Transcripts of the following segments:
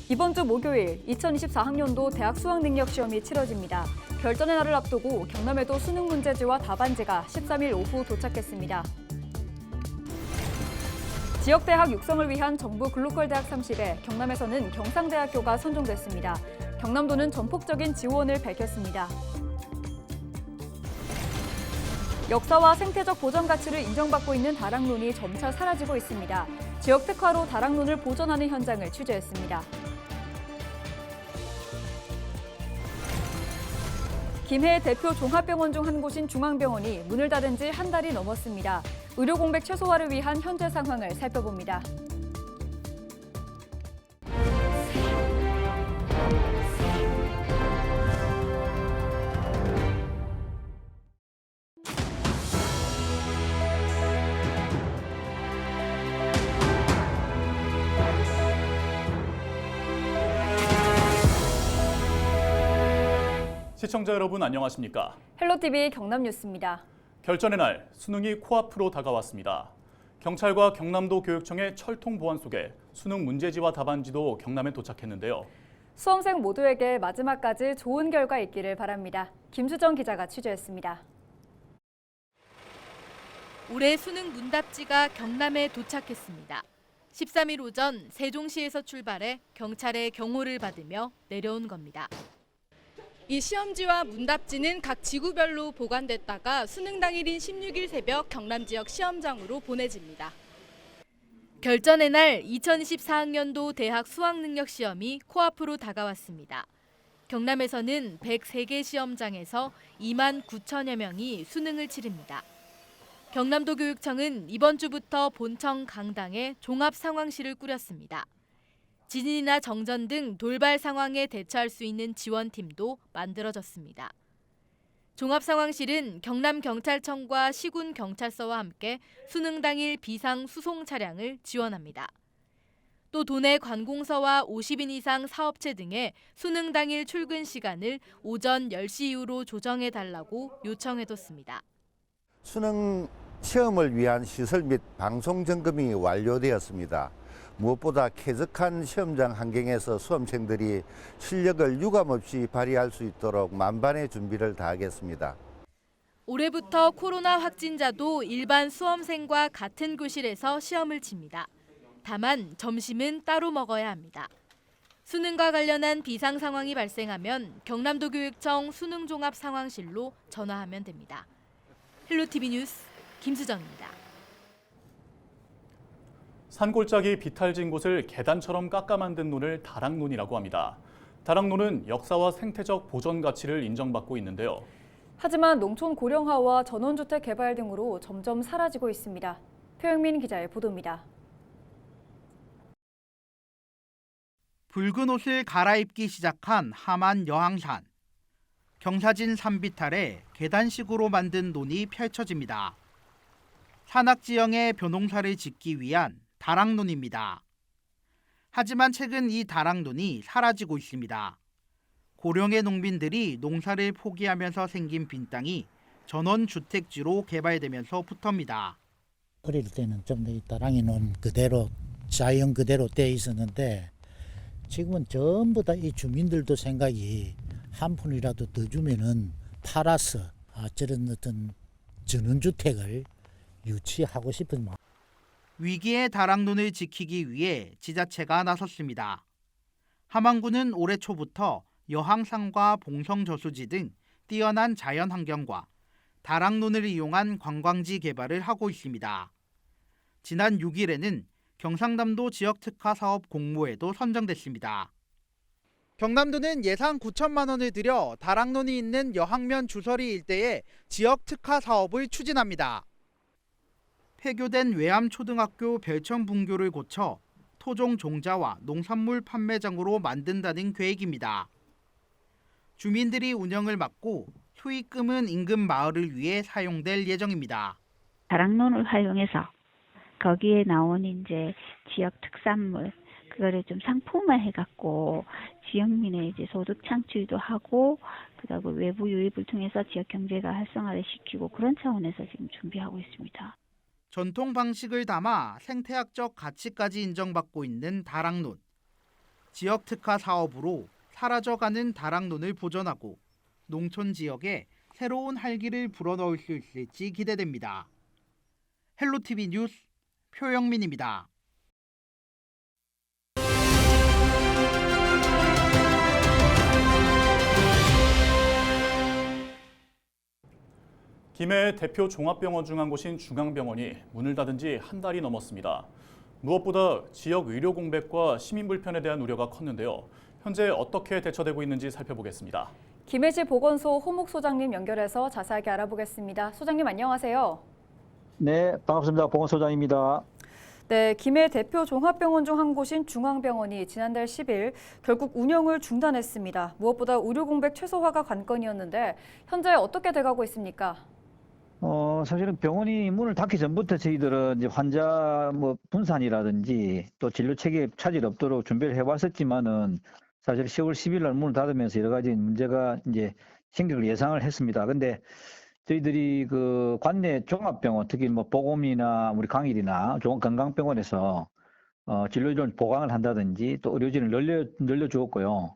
이번 주 목요일 2024학년도 대학 수학능력시험이 치러집니다. 결전의 날을 앞두고 경남에도 수능 문제지와 답안지가 13일 오후 도착했습니다. 지역대학 육성을 위한 정부 글로컬 대학 30에 경남에서는 경상대학교가 선정됐습니다. 경남도는 전폭적인 지원을 밝혔습니다. 역사와 생태적 보전 가치를 인정받고 있는 다락론이 점차 사라지고 있습니다. 지역 특화로 다락론을 보존하는 현장을 취재했습니다. 김해 대표 종합병원 중 한 곳인 중앙병원이 문을 닫은 지 한 달이 넘었습니다. 의료 공백 최소화를 위한 현재 상황을 살펴봅니다. 시청자 여러분 안녕하십니까? 헬로티비 경남뉴스입니다. 결전의 날, 수능이 코앞으로 다가왔습니다. 경찰과 경남도 교육청의 철통 보안 속에 수능 문제지와 답안지도 경남에 도착했는데요. 수험생 모두에게 마지막까지 좋은 결과 있기를 바랍니다. 김수정 기자가 취재했습니다. 올해 수능 문답지가 경남에 도착했습니다. 13일 오전 세종시에서 출발해 경찰의 경호를 받으며 내려온 겁니다. 이 시험지와 문답지는 각 지구별로 보관됐다가 수능 당일인 16일 새벽 경남 지역 시험장으로 보내집니다. 결전의 날 2024학년도 대학 수학능력시험이 코앞으로 다가왔습니다. 경남에서는 103개 시험장에서 2만 9천여 명이 수능을 치릅니다. 경남도 교육청은 이번 주부터 본청 강당에 종합상황실을 꾸렸습니다. 지진이나 정전 등 돌발 상황에 대처할 수 있는 지원팀도 만들어졌습니다. 종합상황실은 경남경찰청과 시군경찰서와 함께 수능 당일 비상 수송 차량을 지원합니다. 또 도내 관공서와 50인 이상 사업체 등의 수능 당일 출근 시간을 오전 10시 이후로 조정해달라고 요청해뒀습니다. 수능 시험을 위한 시설 및 방송 점검이 완료되었습니다. 무엇보다 쾌적한 시험장 환경에서 수험생들이 실력을 유감없이 발휘할 수 있도록 만반의 준비를 다하겠습니다. 올해부터 코로나 확진자도 일반 수험생과 같은 교실에서 시험을 칩니다. 다만 점심은 따로 먹어야 합니다. 수능과 관련한 비상 상황이 발생하면 경남도 교육청 수능종합상황실로 전화하면 됩니다. 헬로티비 뉴스 김수정입니다. 산골짜기 비탈진 곳을 계단처럼 깎아 만든 논을 다락논이라고 합니다. 다락논은 역사와 생태적 보전 가치를 인정받고 있는데요. 하지만 농촌 고령화와 전원주택 개발 등으로 점점 사라지고 있습니다. 표영민 기자의 보도입니다. 붉은 옷을 갈아입기 시작한 함안 여항산. 경사진 산비탈에 계단식으로 만든 논이 펼쳐집니다. 산악지형의 벼농사를 짓기 위한 다락논입니다. 하지만 최근 이 다락논이 사라지고 있습니다. 고령의 농민들이 농사를 포기하면서 생긴 빈 땅이 전원주택지로 개발되면서 붙습니다. 어릴 때는 좀 더 이 다랑이 논 그대로 자연 그대로 돼 있었는데 지금은 전부 다 이 주민들도 생각이 한 푼이라도 더 주면은 팔아서 저런 어떤 전원주택을 유치하고 싶은 마음. 위기의 다락논을 지키기 위해 지자체가 나섰습니다. 함안군은 올해 초부터 여항산과 봉성저수지 등 뛰어난 자연환경과 다락논을 이용한 관광지 개발을 하고 있습니다. 지난 6일에는 경상남도 지역특화사업 공모에도 선정됐습니다. 경남도는 예산 9천만 원을 들여 다락논이 있는 여항면 주서리 일대에 지역특화사업을 추진합니다. 폐교된 외암초등학교 별천분교를 고쳐 토종 종자와 농산물 판매장으로 만든다는 계획입니다. 주민들이 운영을 맡고 수익금은 인근 마을을 위해 사용될 예정입니다. 다락논을 활용해서 거기에 나온 이제 지역 특산물 그거를 좀 상품화해갖고 지역민의 이제 소득 창출도 하고 그다음에 외부 유입을 통해서 지역 경제가 활성화를 시키고 그런 차원에서 지금 준비하고 있습니다. 전통 방식을 담아 생태학적 가치까지 인정받고 있는 다락논. 지역 특화 사업으로 사라져가는 다락논을 보존하고 농촌 지역에 새로운 활기를 불어넣을 수 있을지 기대됩니다. 헬로티비 뉴스 표영민입니다. 김해 대표 종합병원 중 한 곳인 중앙병원이 문을 닫은 지 한 달이 넘었습니다. 무엇보다 지역 의료 공백과 시민 불편에 대한 우려가 컸는데요. 현재 어떻게 대처되고 있는지 살펴보겠습니다. 김해시 보건소 호목 소장님 연결해서 자세하게 알아보겠습니다. 소장님 안녕하세요. 네, 반갑습니다. 보건소장입니다. 네, 김해 대표 종합병원 중 한 곳인 중앙병원이 지난달 10일 결국 운영을 중단했습니다. 무엇보다 의료 공백 최소화가 관건이었는데 현재 어떻게 돼가고 있습니까? 사실은 병원이 문을 닫기 전부터 저희들은 이제 환자 분산이라든지 또 진료 체계 차질 없도록 준비를 해왔었지만은 사실 10월 10일 날 문을 닫으면서 여러 가지 문제가 이제 생길 걸 예상을 했습니다. 근데 저희들이 그 관내 종합병원, 특히 보검이나 우리 강일이나 종합건강병원에서 진료를 보강을 한다든지 또 의료진을 늘려주었고요.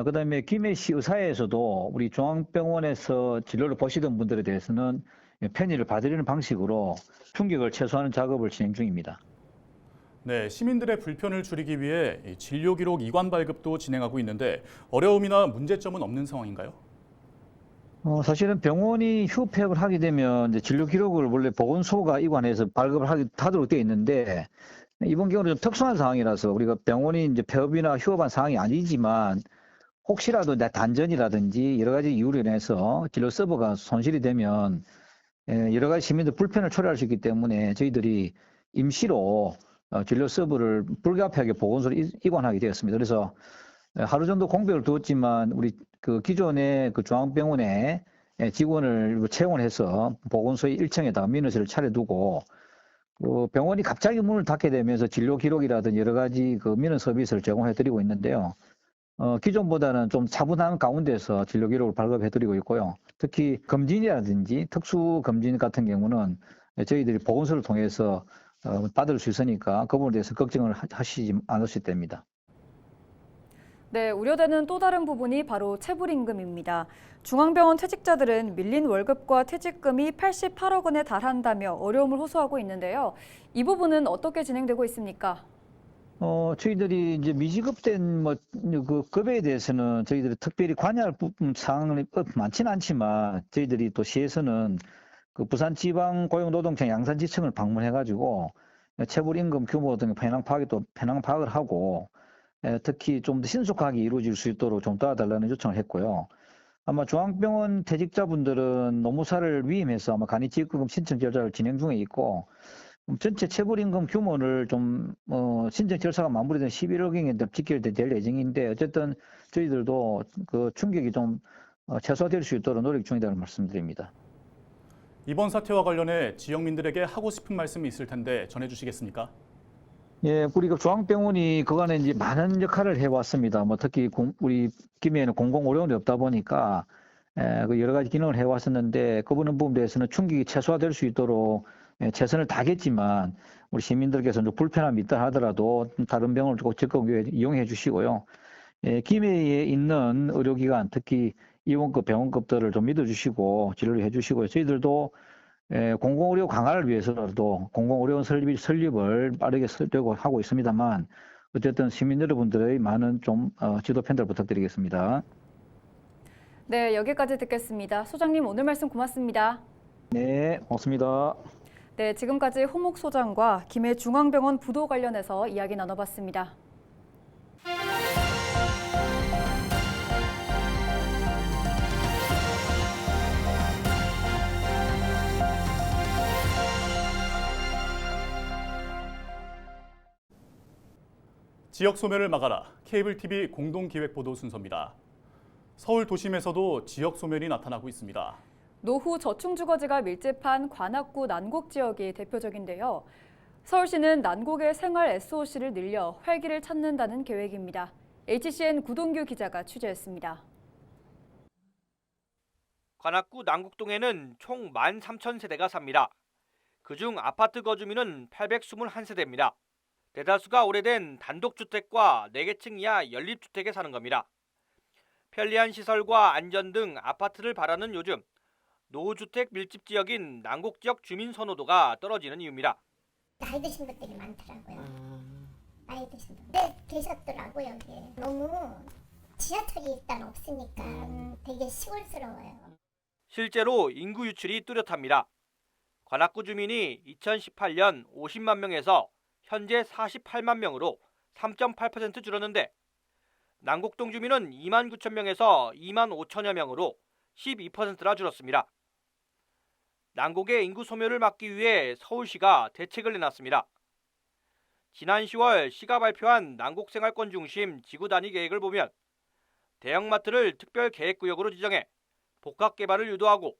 그다음에 김해시 의사회에서도 우리 중앙병원에서 진료를 보시던 분들에 대해서는 편의를 봐드리는 방식으로 충격을 최소화하는 작업을 진행 중입니다. 네, 시민들의 불편을 줄이기 위해 진료 기록 이관 발급도 진행하고 있는데 어려움이나 문제점은 없는 상황인가요? 사실은 병원이 휴업폐업을 하게 되면 이제 진료 기록을 원래 보건소가 이관해서 발급을 하도록 되어 있는데 이번 경우는 좀 특수한 상황이라서 우리가 병원이 이제 폐업이나 휴업한 상황이 아니지만 혹시라도 단전이라든지 여러 가지 이유로 인해서 진료 서버가 손실이 되면 여러 가지 시민들 불편을 초래할 수 있기 때문에 저희들이 임시로 진료 서버를 불가피하게 보건소로 이관하게 되었습니다. 그래서 하루 정도 공백을 두었지만 우리 그 기존의 그 중앙병원에 직원을 채용을 해서 보건소의 1층에다가 민원실을 차려두고 그 병원이 갑자기 문을 닫게 되면서 진료 기록이라든지 여러 가지 그 민원 서비스를 제공해드리고 있는데요. 기존보다는 좀 차분한 가운데서 진료 기록을 발급해드리고 있고요. 특히 검진이라든지 특수 검진 같은 경우는 저희들이 보건소를 통해서 받을 수 있으니까 그 부분에 대해서 걱정을 하시지 않으셔도 됩니다. 네, 우려되는 또 다른 부분이 바로 체불임금입니다. 중앙병원 퇴직자들은 밀린 월급과 퇴직금이 88억 원에 달한다며 어려움을 호소하고 있는데요. 이 부분은 어떻게 진행되고 있습니까? 저희들이 이제 미지급된 그 급여에 대해서는 저희들이 특별히 관여할 사항이 많지는 않지만 저희들이 또 시에서는 그 부산지방고용노동청 양산지청을 방문해가지고 체불임금 규모 등 현황 파악을 하고 특히 좀 더 신속하게 이루어질 수 있도록 좀 도와달라는 요청을 했고요. 아마 중앙병원 퇴직자분들은 노무사를 위임해서 아마 간이지급금 신청 절차를 진행 중에 있고 전체 체불임금 규모를 좀 신청 절차가 마무리된 11월경에 집계될 예정인데 어쨌든 저희들도 그 충격이 좀 최소화될 수 있도록 노력 중이라는 말씀드립니다. 이번 사태와 관련해 지역민들에게 하고 싶은 말씀이 있을 텐데 전해주시겠습니까? 예, 우리 그 중앙병원이 그간에 이제 많은 역할을 해왔습니다. 특히 우리 김해에는 공공의료원이 없다 보니까 그 여러 가지 기능을 해왔었는데 그 부분에 대해서는 충격이 최소화될 수 있도록 최선을 다하겠지만 우리 시민들께서 불편함이 있다 하더라도 다른 병원을 적극 이용해 주시고요. 김해에 있는 의료기관 특히 의원급 병원급들을 좀 믿어주시고 진료를 해주시고요. 저희들도 공공의료 강화를 위해서라도 공공의료원 설립을 빠르게 설득하고 하고 있습니다만 어쨌든 시민 여러분들의 많은 좀 지도 편들 부탁드리겠습니다. 네, 여기까지 듣겠습니다. 소장님 오늘 말씀 고맙습니다. 네, 고맙습니다. 네, 지금까지 호목 소장과 김해 중앙병원 부도 관련해서 이야기 나눠봤습니다. 지역 소멸을 막아라. 케이블 TV 공동기획 보도 순서입니다. 서울 도심에서도 지역 소멸이 나타나고 있습니다. 노후 저층주거지가 밀집한 관악구 난곡 지역이 대표적인데요. 서울시는 난곡의 생활 SOC를 늘려 활기를 찾는다는 계획입니다. HCN 구동규 기자가 취재했습니다. 관악구 난곡동에는 총 13,000세대가 삽니다. 그중 아파트 거주민은 821세대입니다. 대다수가 오래된 단독주택과 4개층 이하 연립주택에 사는 겁니다. 편리한 시설과 안전 등 아파트를 바라는 요즘 노후주택 밀집 지역인 난곡 지역 주민 선호도가 떨어지는 이유입니다. 나이 드신 분들이 많더라고요. 나이 드신 분들 계셨더라고요. 여기에. 너무 지하철이 일단 없으니까 되게 시골스러워요. 실제로 인구 유출이 뚜렷합니다. 관악구 주민이 2018년 50만 명에서 현재 48만 명으로 3.8% 줄었는데 난곡동 주민은 2만 9천 명에서 2만 5천여 명으로 12%나 줄었습니다. 난곡의 인구 소멸을 막기 위해 서울시가 대책을 내놨습니다. 지난 10월 시가 발표한 난곡 생활권 중심 지구 단위 계획을 보면 대형마트를 특별 계획구역으로 지정해 복합 개발을 유도하고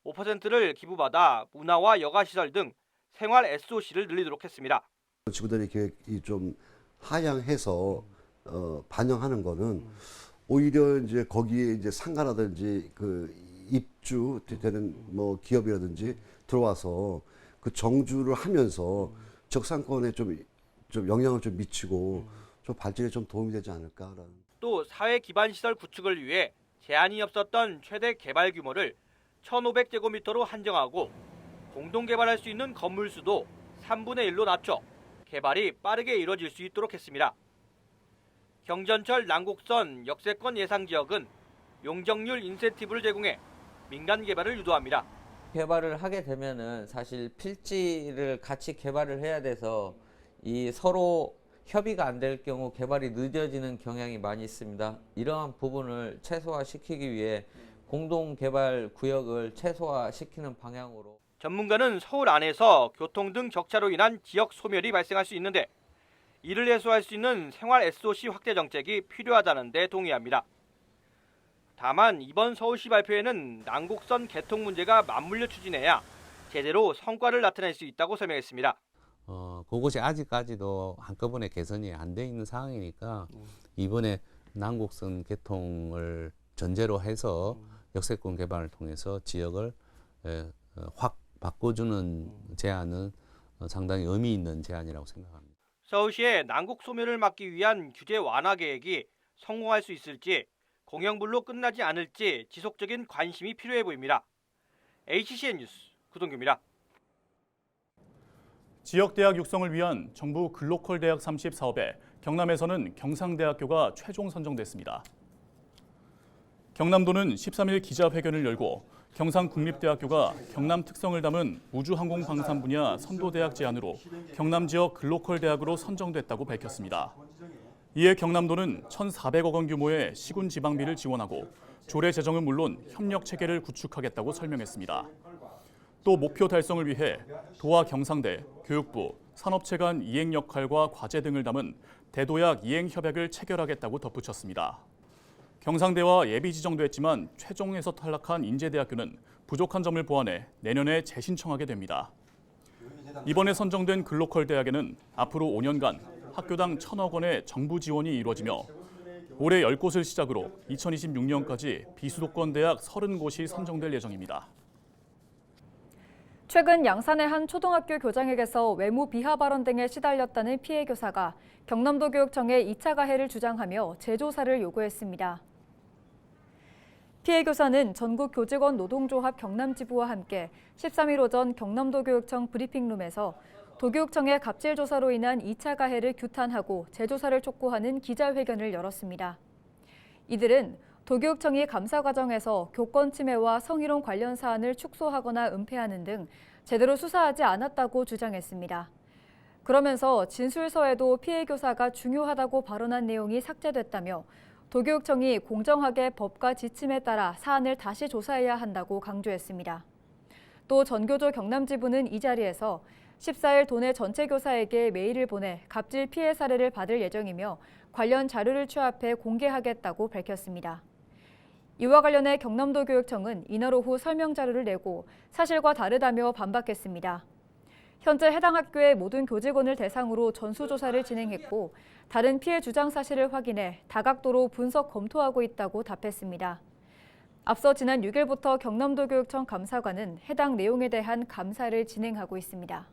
5%를 기부받아 문화와 여가시설 등 생활 SOC를 늘리도록 했습니다. 지구단위 계획이 좀 하향해서 반영하는 거는 오히려 이제 거기에 이제 상가라든지 그 입주되는 뭐 기업이라든지 들어와서 그 정주를 하면서 적상권에 좀 영향을 좀 미치고 좀 발전에 좀 도움이 되지 않을까라는. 또 사회 기반 시설 구축을 위해 제한이 없었던 최대 개발 규모를 1,500제곱미터로 한정하고 공동 개발할 수 있는 건물 수도 3분의 1로 낮춰 개발이 빠르게 이뤄질 수 있도록 했습니다. 경전철 난곡선 역세권 예상 지역은 용적률 인센티브를 제공해 민간 개발을 유도합니다. 개발을 하게 되면은 사실 필지를 같이 개발을 해야 돼서 이 서로 협의가 안 될 경우 개발이 늦어지는 경향이 많이 있습니다. 이러한 부분을 최소화시키기 위해 공동 개발 구역을 최소화시키는 방향으로. 전문가는 서울 안에서 교통 등 적차로 인한 지역 소멸이 발생할 수 있는데 이를 해소할 수 있는 생활 SOC 확대 정책이 필요하다는 데 동의합니다. 다만 이번 서울시 발표에는 난곡선 개통 문제가 맞물려 추진해야 제대로 성과를 나타낼 수 있다고 설명했습니다. 그것이 아직까지도 한꺼번에 개선이 안 돼 있는 상황이니까 이번에 난곡선 개통을 전제로 해서 역세권 개발을 통해서 지역을 확 바꿔주는 제안은 상당히 의미 있는 제안이라고 생각합니다. 서울시의 난곡 소멸을 막기 위한 규제 완화 계획이 성공할 수 있을지 공영불로 끝나지 않을지 지속적인 관심이 필요해 보입니다. HCN 뉴스 구동규입니다. 지역대학 육성을 위한 정부 글로컬 대학 30 사업에 경남에서는 경상대학교가 최종 선정됐습니다. 경남도는 13일 기자회견을 열고 경상국립대학교가 경남 특성을 담은 우주항공 방산 분야 선도대학 제안으로 경남 지역 글로컬 대학으로 선정됐다고 밝혔습니다. 이에 경남도는 1,400억 원 규모의 시군 지방비를 지원하고 조례 제정은 물론 협력 체계를 구축하겠다고 설명했습니다. 또 목표 달성을 위해 도와 경상대, 교육부, 산업체 간 이행 역할과 과제 등을 담은 대도약 이행 협약을 체결하겠다고 덧붙였습니다. 경상대와 예비 지정도 했지만 최종에서 탈락한 인제대학교는 부족한 점을 보완해 내년에 재신청하게 됩니다. 이번에 선정된 글로컬 대학에는 앞으로 5년간 학교당 1,000억 원의 정부 지원이 이루어지며 올해 10곳을 시작으로 2026년까지 비수도권 대학 30곳이 선정될 예정입니다. 최근 양산의 한 초등학교 교장에게서 외모 비하 발언 등에 시달렸다는 피해 교사가 경남도 교육청에 2차 가해를 주장하며 재조사를 요구했습니다. 피해 교사는 전국교직원 노동조합 경남지부와 함께 13일 오전 경남도 교육청 브리핑룸에서 도교육청의 갑질 조사로 인한 2차 가해를 규탄하고 재조사를 촉구하는 기자회견을 열었습니다. 이들은 도교육청이 감사 과정에서 교권 침해와 성희롱 관련 사안을 축소하거나 은폐하는 등 제대로 수사하지 않았다고 주장했습니다. 그러면서 진술서에도 피해 교사가 중요하다고 발언한 내용이 삭제됐다며 도교육청이 공정하게 법과 지침에 따라 사안을 다시 조사해야 한다고 강조했습니다. 또 전교조 경남지부는 이 자리에서 14일 도내 전체 교사에게 메일을 보내 갑질 피해 사례를 받을 예정이며 관련 자료를 취합해 공개하겠다고 밝혔습니다. 이와 관련해 경남도 교육청은 이날 오후 설명 자료를 내고 사실과 다르다며 반박했습니다. 현재 해당 학교의 모든 교직원을 대상으로 전수조사를 진행했고 다른 피해 주장 사실을 확인해 다각도로 분석 검토하고 있다고 답했습니다. 앞서 지난 6일부터 경남도 교육청 감사관은 해당 내용에 대한 감사를 진행하고 있습니다.